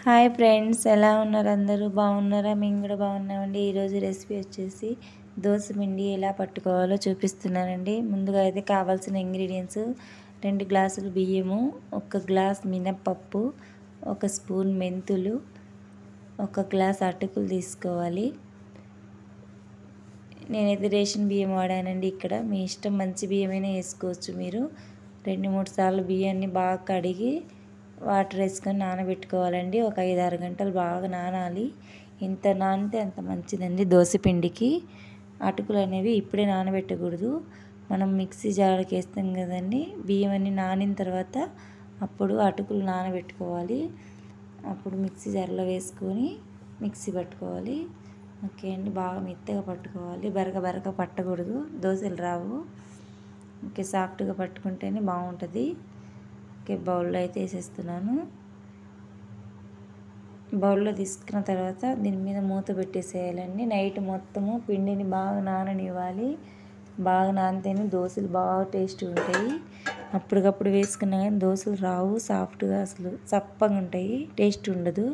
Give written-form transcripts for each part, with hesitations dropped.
Hi friends, ఎలా ఉన్నారు? అందరూ బాగున్నారా? మేము కూడా బాగున్నామండి. ఈరోజు రెసిపీ వచ్చేసి దోస పిండి ఎలా పట్టుకోవాలో చూపిస్తున్నానండి. ముందుగా అయితే కావాల్సిన ఇంగ్రీడియంట్స్ 2 గ్లాసులు బియ్యము, 1 గ్లాస్ మినప్పప్పు, 1 స్పూన్ మెంతులు, 1 గ్లాస్ అటుకులు తీసుకోవాలి. నేనైతే రేషన్ బియ్యం వాడానండి. ఇక్కడ మీ ఇష్టం, మంచి బియ్యమైనా వేసుకోవచ్చు. మీరు 2-3 సార్లు బియ్యాన్ని బాగా కడిగి వాటర్ వేసుకొని నానబెట్టుకోవాలండి. ఒక 5-6 గంటలు బాగా నానాలి. ఎంత నానితే అంత మంచిదండి దోసపిండికి. అటుకులు అనేవి ఇప్పుడే నానబెట్టకూడదు. మనం మిక్సీ జార్కి వేస్తాం కదండి, బియ్యం అన్నీ నానిన తర్వాత అప్పుడు అటుకులు నానబెట్టుకోవాలి. అప్పుడు మిక్సీ జార్లో వేసుకొని మిక్సీ పట్టుకోవాలి. ఓకే అండి, బాగా మెత్తగా పట్టుకోవాలి. బరక పట్టకూడదు, దోశలు రావు. ఓకే, సాఫ్ట్గా పట్టుకుంటేనే బాగుంటుంది. ఓకే, బౌల్లో అయితే వేసేస్తున్నాను. బౌల్లో తీసుకున్న తర్వాత దీని మీద మూత పెట్టేసేయాలండి. నైట్ మొత్తము పిండిని బాగా నాననివ్వాలి. బాగా నానితేనే దోశలు బాగా టేస్ట్ ఉంటాయి. అప్పటికప్పుడు వేసుకున్నా కానీ దోశలు రావు, సాఫ్ట్గా అసలు చప్పగా ఉంటాయి, టేస్ట్ ఉండదు.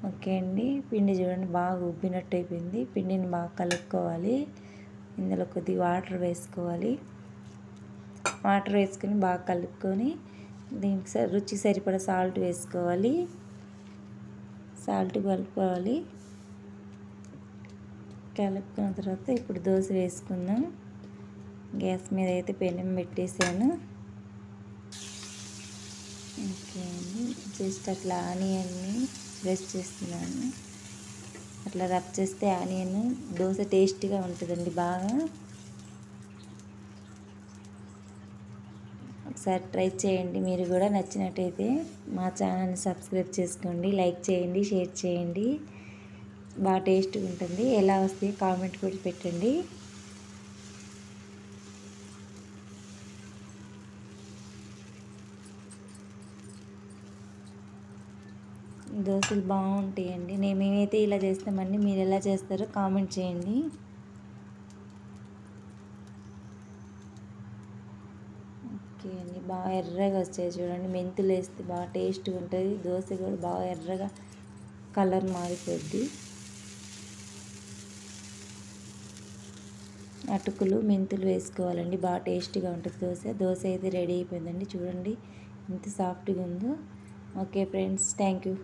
ఓకే అండి, పిండి చూడండి బాగా ఉబ్బినట్టు అయిపోయింది. పిండిని బాగా కలుపుకోవాలి. ఇందులో కొద్దిగా వాటర్ వేసుకోవాలి. వాటర్ వేసుకొని బాగా కలుపుకొని దీనికి రుచి సరిపడా సాల్ట్ వేసుకోవాలి. సాల్ట్ కలుపుకోవాలి. కలుపుకున్న తర్వాత ఇప్పుడు దోశ వేసుకుందాం. గ్యాస్ మీద అయితే పెనం పెట్టేసాను. ఓకే అండి, జస్ట్ అట్లా ఆనియన్ని ప్రెస్ చేస్తున్నాను. అట్లా రబ్ చేస్తే ఆనియన్ దోశ టేస్టీగా ఉంటుందండి బాగా. ఒకసారి ట్రై చేయండి. మీరు కూడా నచ్చినట్టయితే మా ఛానల్ని సబ్స్క్రైబ్ చేసుకోండి, లైక్ చేయండి, షేర్ చేయండి. బాగా టేస్ట్గా ఉంటుంది. ఎలా వస్తే కామెంట్ కూడా పెట్టండి. దోశలు బాగుంటాయండి. మేమైతే ఇలా చేస్తామండి. మీరు ఎలా చేస్తారో కామెంట్ చేయండి. ఓకే అండి, బాగా ఎర్రగా వచ్చాయి చూడండి. మెంతులు వేస్తే బాగా టేస్ట్గా ఉంటుంది. దోశ కూడా బాగా ఎర్రగా కలర్ మారిపోద్ది. అటుకులు మెంతులు వేసుకోవాలండి, బాగా టేస్టీగా ఉంటుంది దోశ. దోశ అయితే రెడీ అయిపోయిందండి. చూడండి ఎంత సాఫ్ట్గా ఉందో. Okay friends, thank you.